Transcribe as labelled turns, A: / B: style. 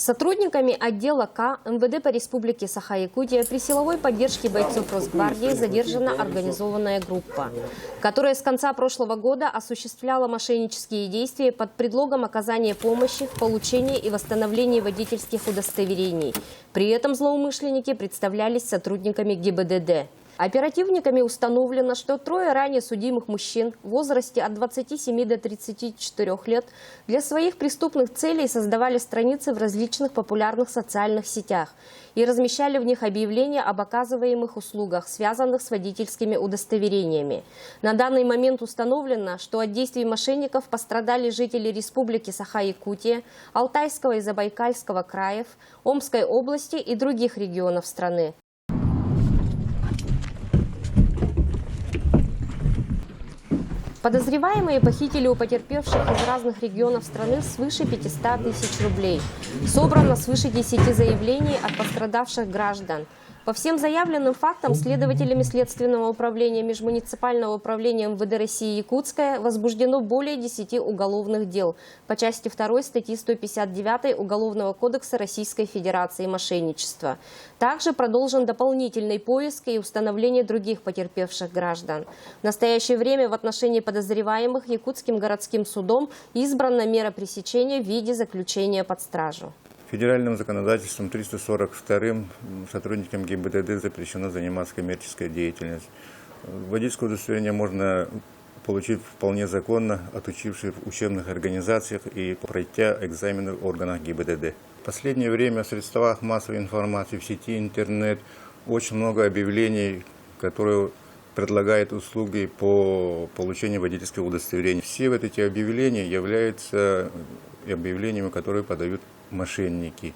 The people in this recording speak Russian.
A: Сотрудниками отдела К МВД по Республике Саха-Якутия при силовой поддержке бойцов Росгвардии задержана организованная группа, которая с конца прошлого года осуществляла мошеннические действия под предлогом оказания помощи в получении и восстановлении водительских удостоверений. При этом злоумышленники представлялись сотрудниками ГИБДД. Оперативниками установлено, что трое ранее судимых мужчин в возрасте от 27 до 34 лет для своих преступных целей создавали страницы в различных популярных социальных сетях и размещали в них объявления об оказываемых услугах, связанных с водительскими удостоверениями. На данный момент установлено, что от действий мошенников пострадали жители Республики Саха-Якутия, Алтайского и Забайкальского краев, Омской области и других регионов страны. Подозреваемые похитили у потерпевших из разных регионов страны свыше 500 тысяч рублей. Собрано свыше 10 заявлений от пострадавших граждан. По всем заявленным фактам следователями Следственного управления Межмуниципального управления МВД России Якутская возбуждено более 10 уголовных дел по части 2 статьи 159 Уголовного кодекса Российской Федерации «Мошенничество». Также продолжен дополнительный поиск и установление других потерпевших граждан. В настоящее время в отношении подозреваемых Якутским городским судом избрана мера пресечения в виде заключения под стражу.
B: Федеральным законодательством 342-м сотрудникам ГИБДД запрещено заниматься коммерческой деятельностью. Водительское удостоверение можно получить вполне законно, отучившись в учебных организациях и пройдя экзамены в органах ГИБДД. В последнее время в средствах массовой информации, в сети, интернет очень много объявлений, которые предлагают услуги по получению водительского удостоверения. Все вот эти объявления являются объявлениями, которые подают мошенники.